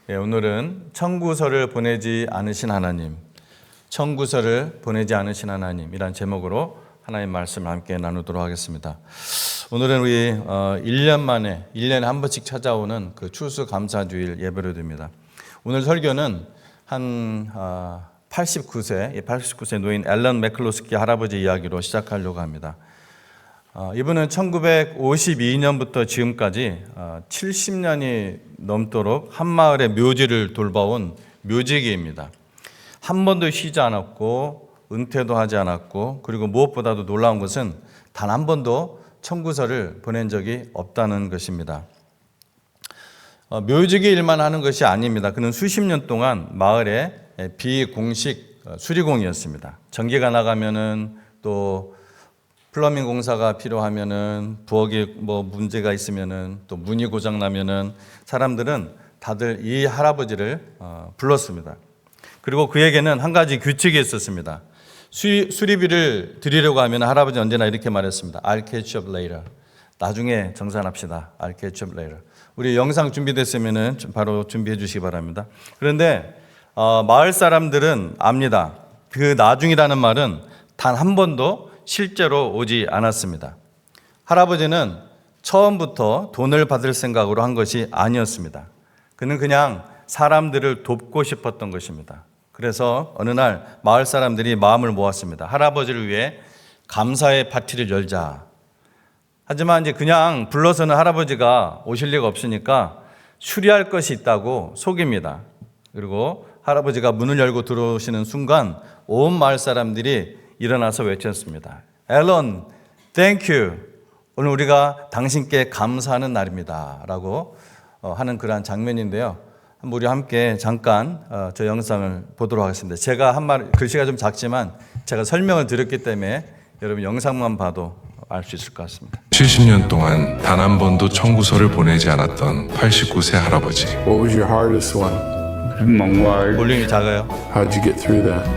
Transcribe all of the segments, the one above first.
오늘은 청구서를 보내지 않으신 하나님, 청구서를 보내지 않으신 하나님이란 제목으로 하나님 말씀을 함께 나누도록 하겠습니다. 오늘은 우리 1년 만에 1년에 한 번씩 찾아오는 그 추수감사주일 예배를 드립니다. 오늘 설교는 한 89세 노인 앨런 매클로스키 할아버지 이야기로 시작하려고 합니다. 이분은 1952년부터 지금까지 70년이 넘도록 한 마을의 묘지를 돌봐온 묘지기입니다. 한 번도 쉬지 않았고 은퇴도 하지 않았고, 그리고 무엇보다도 놀라운 것은 단 한 번도 청구서를 보낸 적이 없다는 것입니다. 묘지기 일만 하는 것이 아닙니다. 그는 수십 년 동안 마을의 비공식 수리공이었습니다. 전기가 나가면은, 또 플러밍 공사가 필요하면은, 부엌에 문제가 있으면은, 또 문이 고장 나면은 사람들은 다들 이 할아버지를 불렀습니다. 그리고 그에게는 한 가지 규칙이 있었습니다. 수리비를 드리려고 하면 할아버지 언제나 이렇게 말했습니다. I'll catch up later. 나중에 정산합시다. I'll catch up later. 우리 영상 준비됐으면 바로 준비해 주시기 바랍니다. 그런데 마을 사람들은 압니다. 그 나중이라는 말은 단 한 번도 실제로 오지 않았습니다. 할아버지는 처음부터 돈을 받을 생각으로 한 것이 아니었습니다. 그는 그냥 사람들을 돕고 싶었던 것입니다. 그래서 어느 날 마을 사람들이 마음을 모았습니다. 할아버지를 위해 감사의 파티를 열자. 하지만 이제 그냥 불러서는 할아버지가 오실 리가 없으니까 수리할 것이 있다고 속입니다. 그리고 할아버지가 문을 열고 들어오시는 순간 온 마을 사람들이 일어나서 외쳤습니다. 앨런, thank you. 오늘 우리가 당신께 감사하는 날입니다. 라고 하는 그러한 장면인데요. 우리 함께 잠깐 저 영상을 보도록 하겠습니다. 제가 한 말, 글씨가 좀 작지만 제가 설명을 드렸기 때문에 여러분 영상만 봐도 알 수 있을 것 같습니다. 70년 동안 단 한 번도 청구서를 보내지 않았던 89세 할아버지. What was your hardest one? My wife, 볼륨이 작아요. How'd you get through that?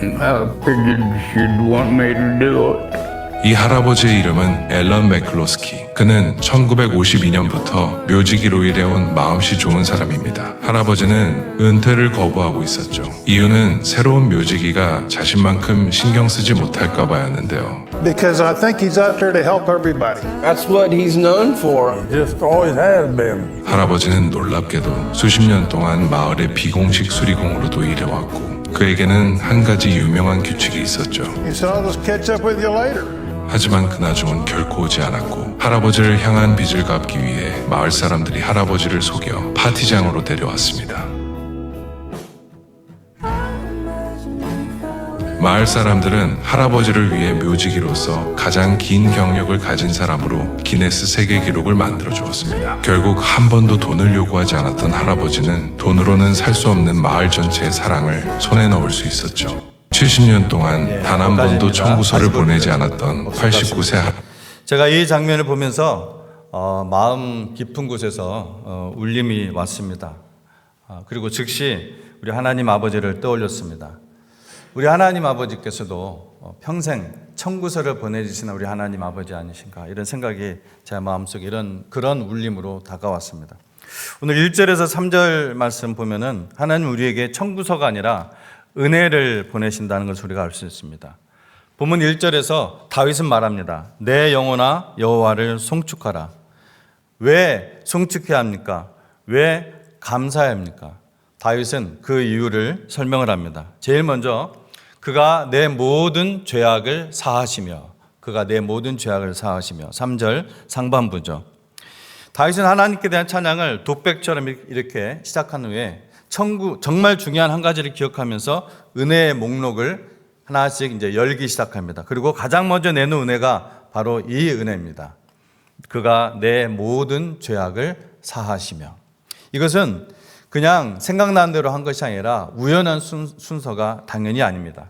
I figured she'd want me to do it. 이 할아버지의 이름은 앨런 매클로스키. 그는 1952년부터 묘지기로 일해온 마음씨 좋은 사람입니다. 할아버지는 은퇴를 거부하고 있었죠. 이유는 새로운 묘지기가 자신만큼 신경 쓰지 못할까 봐였는데요. Because I think he's out there to help everybody. That's what he's known for. Just always has been. 할아버지는 놀랍게도 수십 년 동안 마을의 비공식 수리공으로도 일해왔고, 그에게는 한 가지 유명한 규칙이 있었죠. He said, I'll just catch up with you later. 하지만 그나중은 결코 오지 않았고, 할아버지를 향한 빚을 갚기 위해 마을 사람들이 할아버지를 속여 파티장으로 데려왔습니다. 마을 사람들은 할아버지를 위해 묘지기로서 가장 긴 경력을 가진 사람으로 기네스 세계 기록을 만들어 주었습니다. 결국 한 번도 돈을 요구하지 않았던 할아버지는 돈으로는 살 수 없는 마을 전체의 사랑을 손에 넣을 수 있었죠. 70년 동안 단 한 번도 청구서를 보내지 않았던 89세 제가 이 장면을 보면서 마음 깊은 곳에서 울림이 왔습니다. 그리고 즉시 우리 하나님 아버지를 떠올렸습니다. 우리 하나님 아버지께서도 평생 청구서를 보내주시는 우리 하나님 아버지 아니신가, 이런 생각이 제 마음속에 그런 울림으로 다가왔습니다. 오늘 1절에서 3절 말씀 보면은 하나님 우리에게 청구서가 아니라 은혜를 보내신다는 것을 우리가 알 수 있습니다. 본문 1절에서 다윗은 말합니다. 내 영혼아 여호와를 송축하라. 왜 송축해야 합니까? 왜 감사해야 합니까? 다윗은 그 이유를 설명을 합니다. 제일 먼저 그가 내 모든 죄악을 사하시며, 그가 내 모든 죄악을 사하시며. 3절 상반부죠. 다윗은 하나님께 대한 찬양을 독백처럼 이렇게 시작한 후에 정말 중요한 한 가지를 기억하면서 은혜의 목록을 하나씩 이제 열기 시작합니다. 그리고 가장 먼저 내는 은혜가 바로 이 은혜입니다. 그가 내 모든 죄악을 사하시며. 이것은 그냥 생각나는 대로 한 것이 아니라 우연한 순서가 당연히 아닙니다.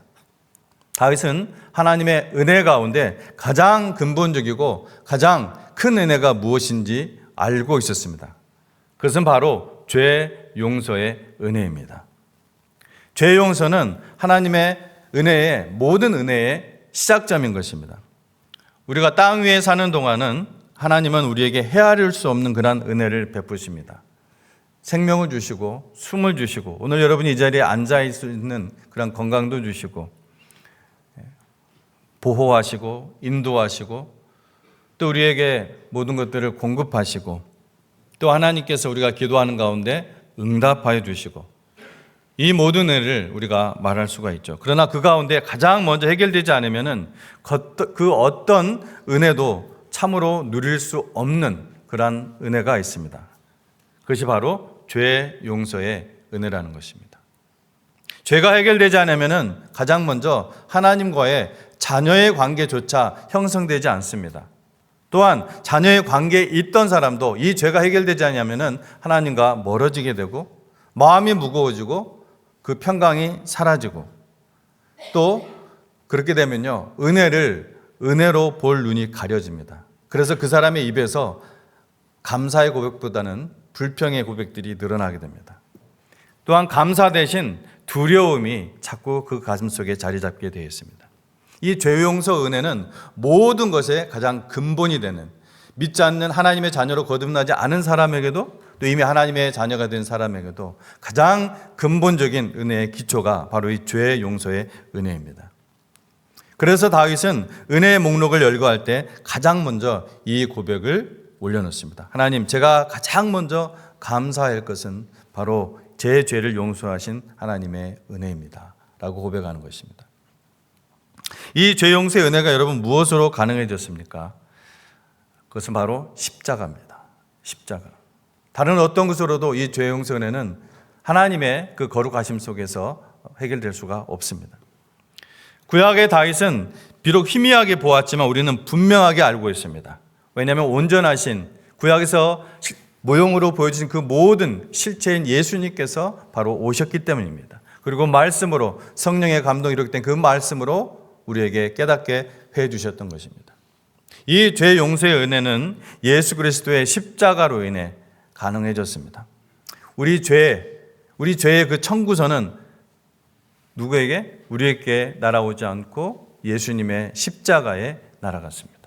다윗은 하나님의 은혜 가운데 가장 근본적이고 가장 큰 은혜가 무엇인지 알고 있었습니다. 그것은 바로 죄 용서의 은혜입니다. 죄 용서는 하나님의 은혜의 모든 은혜의 시작점인 것입니다. 우리가 땅 위에 사는 동안은 하나님은 우리에게 헤아릴 수 없는 그런 은혜를 베푸십니다. 생명을 주시고 숨을 주시고 오늘 여러분이 이 자리에 앉아 있는 그런 건강도 주시고 보호하시고 인도하시고 또 우리에게 모든 것들을 공급하시고 또 하나님께서 우리가 기도하는 가운데 응답하여 주시고 이 모든 은혜를 우리가 말할 수가 있죠. 그러나 그 가운데 가장 먼저 해결되지 않으면은 그 어떤 은혜도 참으로 누릴 수 없는 그러한 은혜가 있습니다. 그것이 바로 죄 용서의 은혜라는 것입니다. 죄가 해결되지 않으면은 가장 먼저 하나님과의 자녀의 관계조차 형성되지 않습니다. 또한 자녀의 관계에 있던 사람도 이 죄가 해결되지 않으면은 하나님과 멀어지게 되고 마음이 무거워지고 그 평강이 사라지고 또 그렇게 되면요 은혜로 볼 눈이 가려집니다. 그래서 그 사람의 입에서 감사의 고백보다는 불평의 고백들이 늘어나게 됩니다. 또한 감사 대신 두려움이 자꾸 그 가슴 속에 자리 잡게 되어 있습니다. 이 죄용서 은혜는 모든 것의 가장 근본이 되는 믿지 않는 하나님의 자녀로 거듭나지 않은 사람에게도 또 이미 하나님의 자녀가 된 사람에게도 가장 근본적인 은혜의 기초가 바로 이 죄 용서의 은혜입니다. 그래서 다윗은 은혜의 목록을 열거할 때 가장 먼저 이 고백을 올려놓습니다. 하나님, 제가 가장 먼저 감사할 것은 바로 제 죄를 용서하신 하나님의 은혜입니다 라고 고백하는 것입니다. 이 죄 용서의 은혜가 여러분 무엇으로 가능해졌습니까? 그것은 바로 십자가입니다. 십자가. 다른 어떤 것으로도 이 죄 용서 은혜는 하나님의 그 거룩하심 속에서 해결될 수가 없습니다. 구약의 다윗은 비록 희미하게 보았지만 우리는 분명하게 알고 있습니다. 왜냐하면 온전하신 구약에서 모형으로 보여주신 그 모든 실체인 예수님께서 바로 오셨기 때문입니다. 그리고 말씀으로 성령의 감동이 이렇게 된 그 말씀으로 우리에게 깨닫게 해 주셨던 것입니다. 이 죄 용서의 은혜는 예수 그리스도의 십자가로 인해 가능해졌습니다. 우리 죄의 그 청구서는 누구에게? 우리에게 날아오지 않고 예수님의 십자가에 날아갔습니다.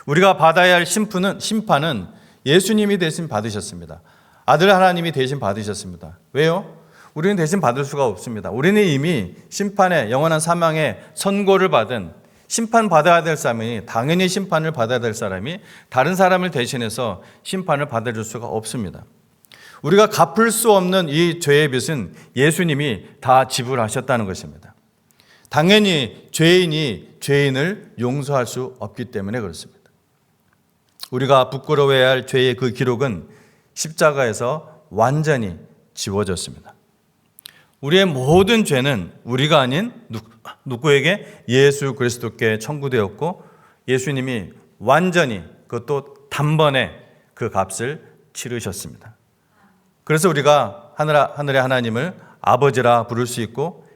우리가 받아야 할 심판은 예수님이 대신 받으셨습니다. 아들 하나님이 대신 받으셨습니다. 왜요? 우리는 대신 받을 수가 없습니다. 우리는 이미 심판의 영원한 사망의 선고를 받은 심판받아야 될 사람이 당연히 심판을 받아야 될 사람이 다른 사람을 대신해서 심판을 받아줄 수가 없습니다. 우리가 갚을 수 없는 이 죄의 빚은 예수님이 다 지불하셨다는 것입니다. 당연히 죄인이 죄인을 용서할 수 없기 때문에 그렇습니다. 우리가 부끄러워해야 할 죄의 그 기록은 십자가에서 완전히 지워졌습니다. 우리의 모든 죄는 우리가 아닌 누구에게? 예수 그리스도께 청구되었고 예수님이 완전히 그것도 단번에 그 값을 치르셨습니다. 그래서 우리가 하늘의 하나님을 아버지라 부를 수 있고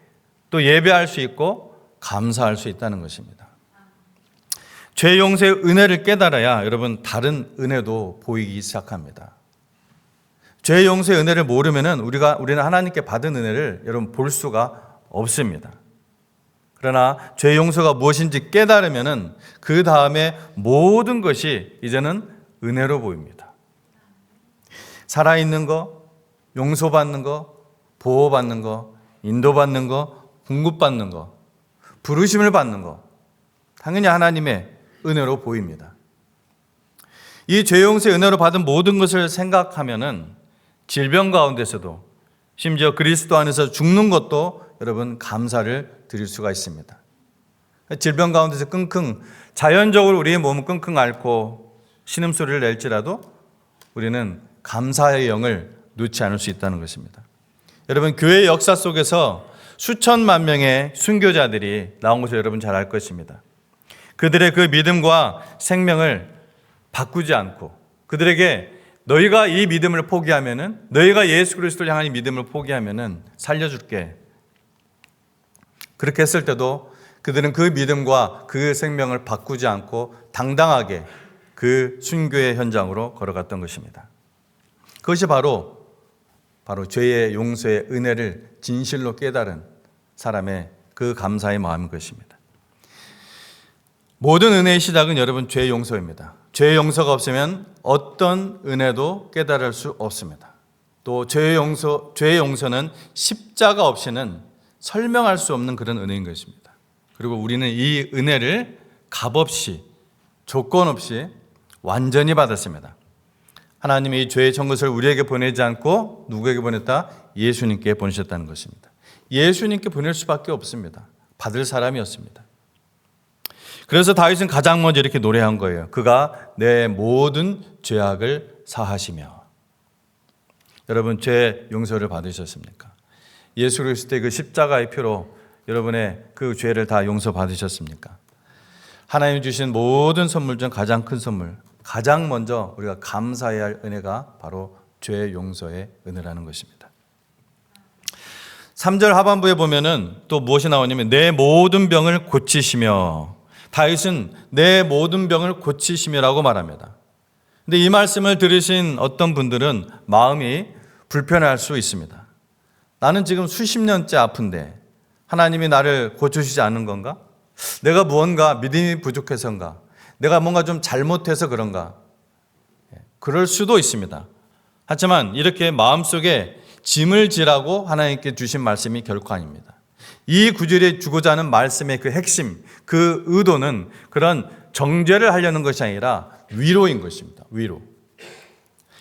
또 예배할 수 있고 감사할 수 있다는 것입니다. 죄 용서의 은혜를 깨달아야 여러분 다른 은혜도 보이기 시작합니다. 죄 용서의 은혜를 모르면은 우리는 하나님께 받은 은혜를 여러분 볼 수가 없습니다. 그러나 죄 용서가 무엇인지 깨달으면은 그 다음에 모든 것이 이제는 은혜로 보입니다. 살아있는 거, 용서받는 거, 보호받는 거, 인도받는 거, 공급받는 거, 부르심을 받는 거, 당연히 하나님의 은혜로 보입니다. 이 죄 용서의 은혜로 받은 모든 것을 생각하면은 질병 가운데서도 심지어 그리스도 안에서 죽는 것도 여러분 감사를 드릴 수가 있습니다. 질병 가운데서 끙끙 자연적으로 우리의 몸은 끙끙 앓고 신음소리를 낼지라도 우리는 감사의 영을 놓지 않을 수 있다는 것입니다. 여러분 교회 역사 속에서 수천만 명의 순교자들이 나온 것을 여러분 잘 알 것입니다. 그들의 그 믿음과 생명을 바꾸지 않고 그들에게 너희가 이 믿음을 포기하면은 너희가 예수 그리스도를 향한 이 믿음을 포기하면은 살려줄게. 그렇게 했을 때도 그들은 그 믿음과 그 생명을 바꾸지 않고 당당하게 그 순교의 현장으로 걸어갔던 것입니다. 그것이 바로 죄의 용서의 은혜를 진실로 깨달은 사람의 그 감사의 마음인 것입니다. 모든 은혜의 시작은 여러분 죄 용서입니다. 죄 용서가 없으면 어떤 은혜도 깨달을 수 없습니다. 또 죄의 용서는 십자가 없이는 설명할 수 없는 그런 은혜인 것입니다. 그리고 우리는 이 은혜를 값없이 조건 없이 완전히 받았습니다. 하나님이 이 죄의 전 것을 우리에게 보내지 않고 누구에게 보냈다? 예수님께 보내셨다는 것입니다. 예수님께 보낼 수밖에 없습니다. 받을 사람이었습니다. 그래서 다윗은 가장 먼저 이렇게 노래한 거예요. 그가 내 모든 죄악을 사하시며. 여러분, 죄 용서를 받으셨습니까? 예수 그리스도의 그 십자가의 피로 여러분의 그 죄를 다 용서받으셨습니까? 하나님 주신 모든 선물 중 가장 큰 선물, 가장 먼저 우리가 감사해야 할 은혜가 바로 죄 용서의 은혜라는 것입니다. 3절 하반부에 보면은 또 무엇이 나오냐면 내 모든 병을 고치시며. 다윗은 내 모든 병을 고치시며라고 말합니다. 근데 이 말씀을 들으신 어떤 분들은 마음이 불편할 수 있습니다. 나는 지금 수십 년째 아픈데 하나님이 나를 고쳐주지 않는 건가? 내가 무언가 믿음이 부족해서인가? 내가 뭔가 좀 잘못해서 그런가? 그럴 수도 있습니다. 하지만 이렇게 마음속에 짐을 지라고 하나님께 주신 말씀이 결코 아닙니다. 이 구절에 주고자 하는 말씀의 그 핵심, 그 의도는 그런 정죄를 하려는 것이 아니라 위로인 것입니다. 위로.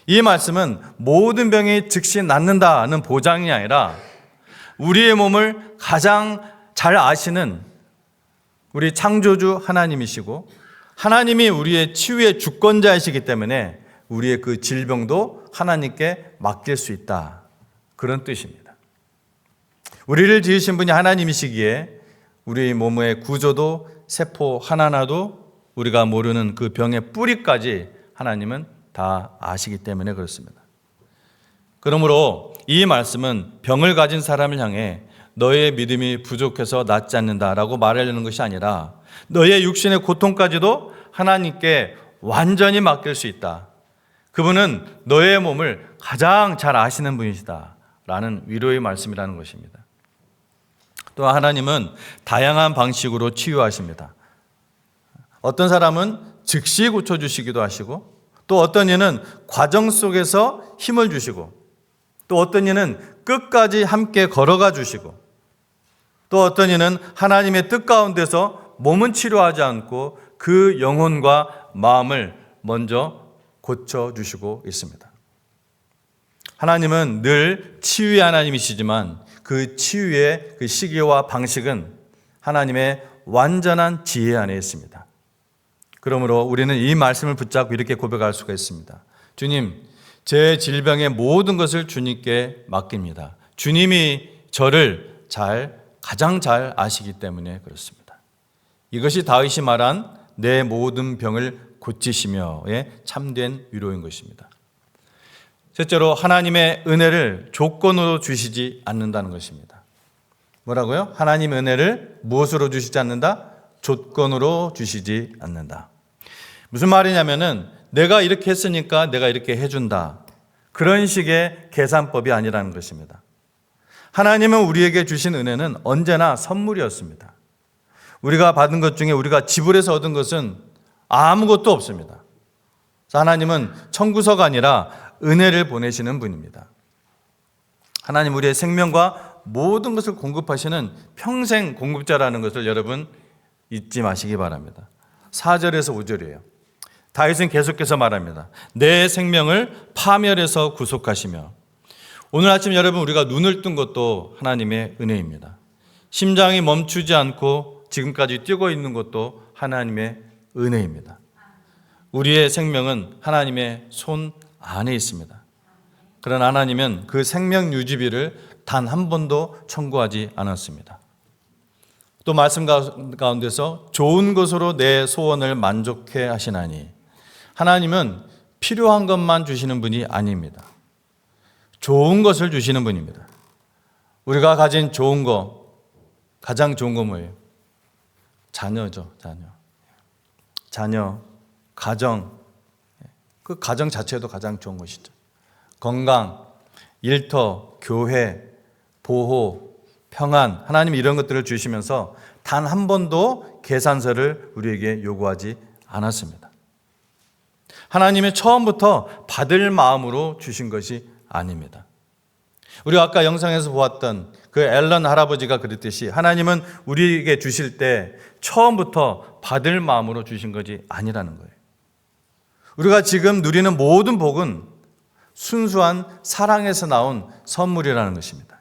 이 말씀은 모든 병이 즉시 낫는다는 보장이 아니라 우리의 몸을 가장 잘 아시는 우리 창조주 하나님이시고 하나님이 우리의 치유의 주권자이시기 때문에 우리의 그 질병도 하나님께 맡길 수 있다. 그런 뜻입니다. 우리를 지으신 분이 하나님이시기에 우리 몸의 구조도 세포 하나하나도 우리가 모르는 그 병의 뿌리까지 하나님은 다 아시기 때문에 그렇습니다. 그러므로 이 말씀은 병을 가진 사람을 향해 너의 믿음이 부족해서 낫지 않는다라고 말하려는 것이 아니라 너의 육신의 고통까지도 하나님께 완전히 맡길 수 있다. 그분은 너의 몸을 가장 잘 아시는 분이시다 라는 위로의 말씀이라는 것입니다. 또 하나님은 다양한 방식으로 치유하십니다. 어떤 사람은 즉시 고쳐주시기도 하시고 또 어떤 이는 과정 속에서 힘을 주시고 또 어떤 이는 끝까지 함께 걸어가 주시고 또 어떤 이는 하나님의 뜻 가운데서 몸은 치료하지 않고 그 영혼과 마음을 먼저 고쳐주시고 있습니다. 하나님은 늘 치유의 하나님이시지만 그 치유의 그 시기와 방식은 하나님의 완전한 지혜 안에 있습니다. 그러므로 우리는 이 말씀을 붙잡고 이렇게 고백할 수가 있습니다. 주님, 제 질병의 모든 것을 주님께 맡깁니다. 주님이 저를 가장 잘 아시기 때문에 그렇습니다. 이것이 다윗이 말한 내 모든 병을 고치시며의 참된 위로인 것입니다. 셋째로 하나님의 은혜를 조건으로 주시지 않는다는 것입니다. 뭐라고요? 하나님의 은혜를 무엇으로 주시지 않는다? 조건으로 주시지 않는다. 무슨 말이냐면은 내가 이렇게 했으니까 내가 이렇게 해준다. 그런 식의 계산법이 아니라는 것입니다. 하나님은 우리에게 주신 은혜는 언제나 선물이었습니다. 우리가 받은 것 중에 우리가 지불해서 얻은 것은 아무것도 없습니다. 하나님은 청구서가 아니라 은혜를 보내시는 분입니다. 하나님 우리의 생명과 모든 것을 공급하시는 평생 공급자라는 것을 여러분 잊지 마시기 바랍니다. 4절에서 5절이에요. 다윗은 계속해서 말합니다. 내 생명을 파멸해서 구속하시며. 오늘 아침 여러분 우리가 눈을 뜬 것도 하나님의 은혜입니다. 심장이 멈추지 않고 지금까지 뛰고 있는 것도 하나님의 은혜입니다. 우리의 생명은 하나님의 손 안에 있습니다. 그러나 하나님은 그 생명 유지비를 단 한 번도 청구하지 않았습니다. 또 말씀 가운데서 좋은 것으로 내 소원을 만족해 하시나니 하나님은 필요한 것만 주시는 분이 아닙니다. 좋은 것을 주시는 분입니다. 우리가 가진 좋은 거, 가장 좋은 거 뭐예요? 자녀죠, 자녀, 가정. 그 가정 자체도 가장 좋은 것이죠. 건강, 일터, 교회, 보호, 평안, 하나님 이런 것들을 주시면서 단 한 번도 계산서를 우리에게 요구하지 않았습니다. 하나님의 처음부터 받을 마음으로 주신 것이 아닙니다. 우리가 아까 영상에서 보았던 그 앨런 할아버지가 그랬듯이 하나님은 우리에게 주실 때 처음부터 받을 마음으로 주신 것이 아니라는 거예요. 우리가 지금 누리는 모든 복은 순수한 사랑에서 나온 선물이라는 것입니다.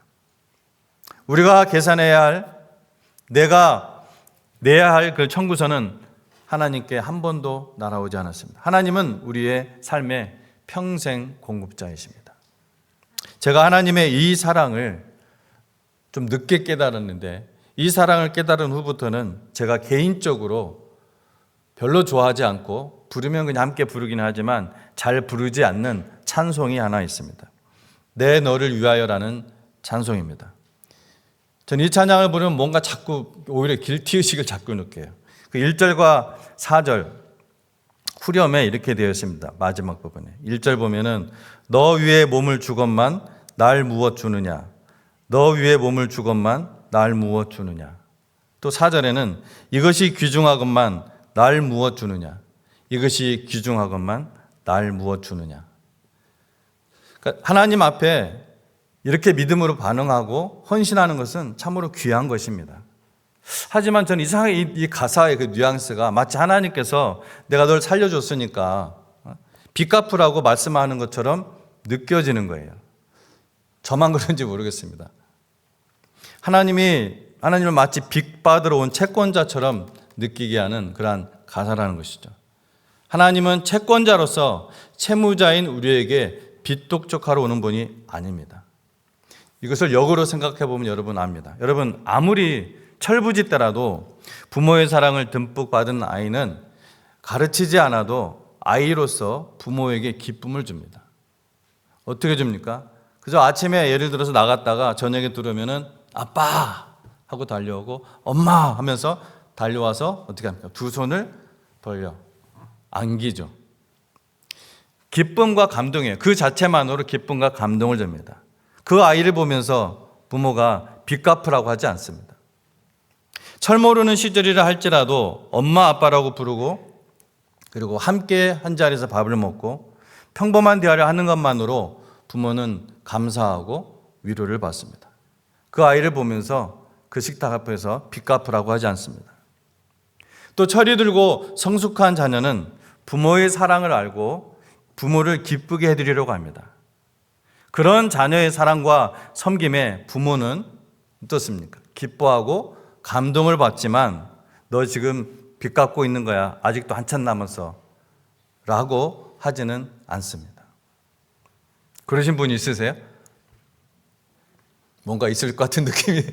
우리가 계산해야 할, 내가 내야 할 그 청구서는 하나님께 한 번도 날아오지 않았습니다. 하나님은 우리의 삶의 평생 공급자이십니다. 제가 하나님의 이 사랑을 좀 늦게 깨달았는데, 이 사랑을 깨달은 후부터는 제가 개인적으로 별로 좋아하지 않고 부르면 그냥 함께 부르긴 하지만 잘 부르지 않는 찬송이 하나 있습니다. 내 너를 위하여라는 찬송입니다. 전 이 찬양을 부르면 뭔가 자꾸 오히려 길티의식을 자꾸 느껴요. 그 1절과 4절 후렴에 이렇게 되어 있습니다. 마지막 부분에 1절 보면은 너 위에 몸을 주건만 날 무엇 주느냐, 너 위에 몸을 주건만 날 무엇 주느냐. 또 4절에는 이것이 귀중하건만 날 무엇 주느냐, 이것이 귀중하건만 날 무엇 주느냐. 그러니까 하나님 앞에 이렇게 믿음으로 반응하고 헌신하는 것은 참으로 귀한 것입니다. 하지만 저는 이상하게 이 가사의 그 뉘앙스가 마치 하나님께서 내가 널 살려줬으니까 빚 갚으라고 말씀하는 것처럼 느껴지는 거예요. 저만 그런지 모르겠습니다. 하나님을 마치 빚 받으러 온 채권자처럼 느끼게 하는 그러한 가사라는 것이죠. 하나님은 채권자로서 채무자인 우리에게 빚 독촉하러 오는 분이 아닙니다. 이것을 역으로 생각해 보면 여러분 압니다. 여러분, 아무리 철부지 때라도 부모의 사랑을 듬뿍 받은 아이는 가르치지 않아도 아이로서 부모에게 기쁨을 줍니다. 어떻게 줍니까? 그저 아침에 예를 들어서 나갔다가 저녁에 들어오면은 아빠 하고 달려오고 엄마 하면서 달려와서 어떻게 합니까? 두 손을 벌려 안기죠. 기쁨과 감동이에요. 그 자체만으로 기쁨과 감동을 줍니다. 그 아이를 보면서 부모가 빚 갚으라고 하지 않습니다. 철 모르는 시절이라 할지라도 엄마 아빠라고 부르고 그리고 함께 한 자리에서 밥을 먹고 평범한 대화를 하는 것만으로 부모는 감사하고 위로를 받습니다. 그 아이를 보면서 그 식탁 앞에서 빚 갚으라고 하지 않습니다. 또 철이 들고 성숙한 자녀는 부모의 사랑을 알고 부모를 기쁘게 해드리려고 합니다. 그런 자녀의 사랑과 섬김에 부모는 어떻습니까? 기뻐하고 감동을 받지만 너 지금 빚 갚고 있는 거야. 아직도 한참 남았어. 라고 하지는 않습니다. 그러신 분이 있으세요? 뭔가 있을 것 같은 느낌이.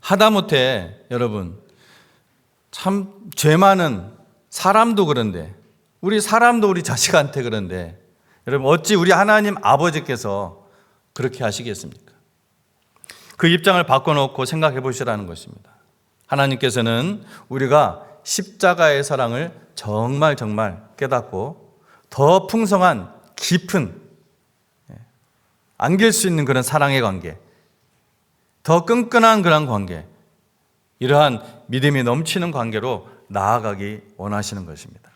하다못해 여러분, 참 죄 많은 사람도 그런데, 우리 사람도 우리 자식한테 그런데 여러분, 어찌 우리 하나님 아버지께서 그렇게 하시겠습니까? 그 입장을 바꿔놓고 생각해 보시라는 것입니다. 하나님께서는 우리가 십자가의 사랑을 정말 깨닫고 더 풍성한 깊은, 안길 수 있는 그런 사랑의 관계, 더 끈끈한 그런 관계, 이러한 믿음이 넘치는 관계로 나아가기 원하시는 것입니다.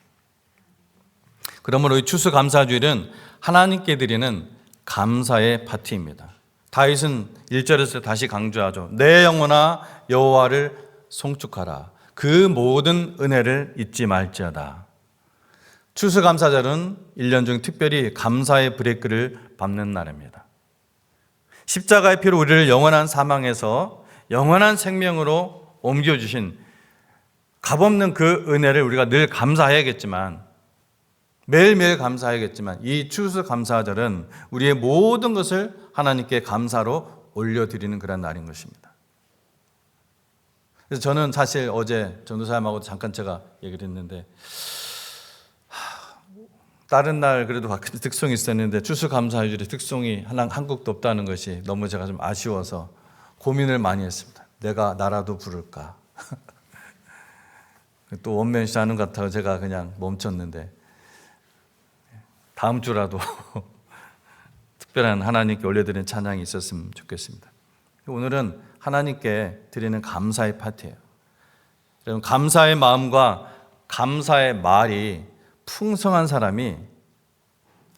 그러므로 이 추수감사주일은 하나님께 드리는 감사의 파티입니다. 다윗은 1절에서 다시 강조하죠. 내 영혼아 여호와를 송축하라. 그 모든 은혜를 잊지 말지어다. 추수감사절은 1년 중 특별히 감사의 브레이크를 밟는 날입니다. 십자가의 피로 우리를 영원한 사망에서 영원한 생명으로 옮겨주신 값없는 그 은혜를 우리가 늘 감사해야겠지만, 매일매일 감사해야겠지만, 이 추수감사절은 우리의 모든 것을 하나님께 감사로 올려드리는 그런 날인 것입니다. 그래서 저는 사실 어제 전도사님하고 잠깐 제가 얘기를 했는데, 다른 날 그래도 특성이 있었는데 추수감사주일의 특성이 한국도 없다는 것이 너무 제가 좀 아쉬워서 고민을 많이 했습니다. 내가 나라도 부를까? 또 원맨쇼 하는 것 같아서 제가 그냥 멈췄는데, 다음 주라도 특별한 하나님께 올려드리는 찬양이 있었으면 좋겠습니다. 오늘은 하나님께 드리는 감사의 파티예요. 여러분, 감사의 마음과 감사의 말이 풍성한 사람이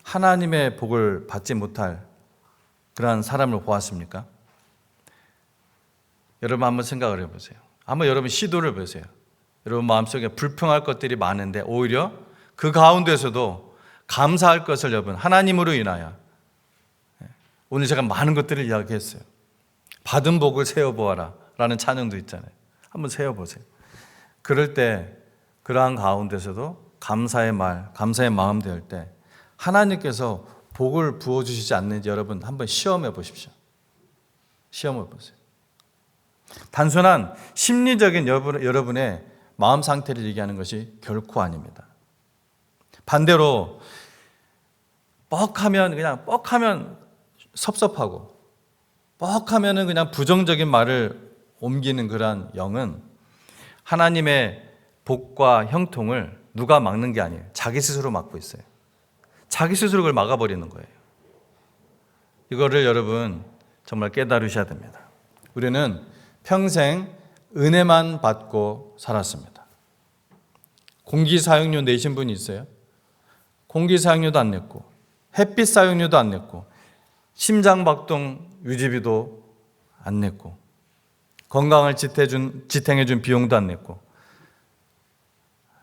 하나님의 복을 받지 못할 그러한 사람을 보았습니까? 여러분 한번 생각을 해보세요. 한번 여러분 시도를 보세요. 여러분 마음속에 불평할 것들이 많은데 오히려 그 가운데서도 감사할 것을 여러분 하나님으로 인하여, 오늘 제가 많은 것들을 이야기했어요. 받은 복을 세어보아라 라는 찬양도 있잖아요. 한번 세어보세요. 그럴 때 그러한 가운데서도 감사의 말, 감사의 마음 될 때 하나님께서 복을 부어주시지 않는지 여러분 한번 시험해 보십시오. 시험해 보세요. 단순한 심리적인 여러분의 마음 상태를 얘기하는 것이 결코 아닙니다. 반대로 뻑하면 섭섭하고 뻑하면은 그냥 부정적인 말을 옮기는 그러한 영은 하나님의 복과 형통을 누가 막는 게 아니에요. 자기 스스로 막고 있어요. 자기 스스로 그걸 막아버리는 거예요. 이거를 여러분 정말 깨달으셔야 됩니다. 우리는 평생 은혜만 받고 살았습니다. 공기 사용료 내신 분이 있어요? 공기 사용료도 안 냈고 햇빛 사용료도 안 냈고 심장박동 유지비도 안 냈고 건강을 지탱해준 비용도 안 냈고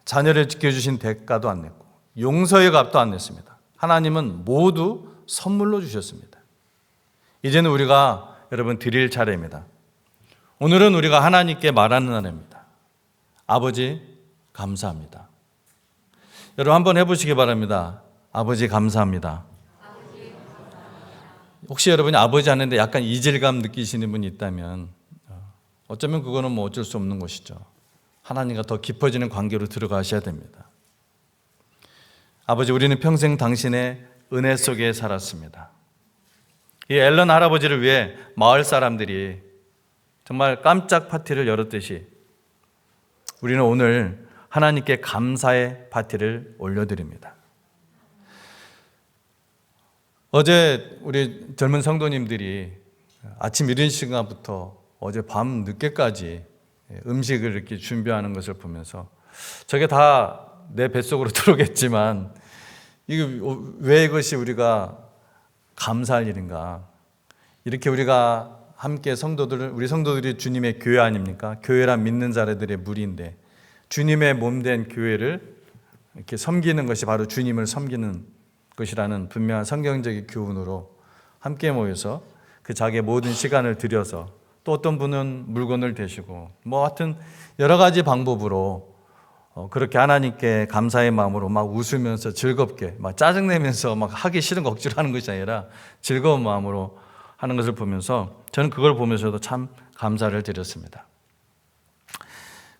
자녀를 지켜주신 대가도 안 냈고 용서의 값도 안 냈습니다. 하나님은 모두 선물로 주셨습니다. 이제는 우리가 여러분 드릴 차례입니다. 오늘은 우리가 하나님께 말하는 날입니다. 아버지 감사합니다. 여러분 한번 해보시기 바랍니다. 아버지 감사합니다. 혹시 여러분이 아버지 하는데 약간 이질감 느끼시는 분이 있다면 어쩌면 그거는 뭐 어쩔 수 없는 것이죠. 하나님과 더 깊어지는 관계로 들어가셔야 됩니다. 아버지, 우리는 평생 당신의 은혜 속에 살았습니다. 이 앨런 할아버지를 위해 마을 사람들이 정말 깜짝 파티를 열었듯이 우리는 오늘 하나님께 감사의 파티를 올려드립니다. 어제 우리 젊은 성도님들이 아침 이른 시간부터 어제 밤 늦게까지 음식을 이렇게 준비하는 것을 보면서 저게 다 내 뱃속으로 들어오겠지만 왜 이것이 우리가 감사할 일인가? 이렇게 우리가 함께 우리 성도들이 주님의 교회 아닙니까? 교회란 믿는 자들의 무리인데 주님의 몸된 교회를 이렇게 섬기는 것이 바로 주님을 섬기는 것이라는 분명한 성경적인 교훈으로 함께 모여서 그 자기의 모든 시간을 들여서 또 어떤 분은 물건을 대시고 하여튼 여러 가지 방법으로 그렇게 하나님께 감사의 마음으로 막 웃으면서 즐겁게 막 짜증내면서 막 하기 싫은 거 억지로 하는 것이 아니라 즐거운 마음으로 하는 것을 보면서 저는 그걸 보면서도 참 감사를 드렸습니다.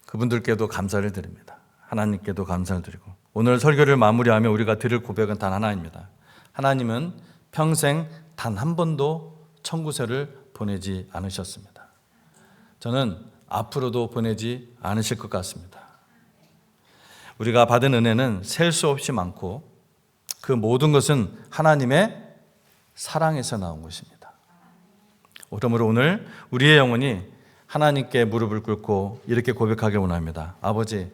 그분들께도 감사를 드립니다. 하나님께도 감사를 드리고 오늘 설교를 마무리하며 우리가 드릴 고백은 단 하나입니다. 하나님은 평생 단 한 번도 청구서를 보내지 않으셨습니다. 저는 앞으로도 보내지 않으실 것 같습니다. 우리가 받은 은혜는 셀 수 없이 많고 그 모든 것은 하나님의 사랑에서 나온 것입니다. 그러므로 오늘 우리의 영혼이 하나님께 무릎을 꿇고 이렇게 고백하길 원합니다. 아버지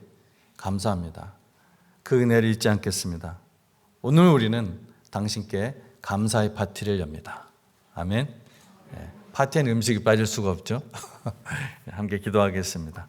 감사합니다. 그 은혜를 잊지 않겠습니다. 오늘 우리는 당신께 감사의 파티를 엽니다. 아멘. 파티엔 음식이 빠질 수가 없죠. 함께 기도하겠습니다.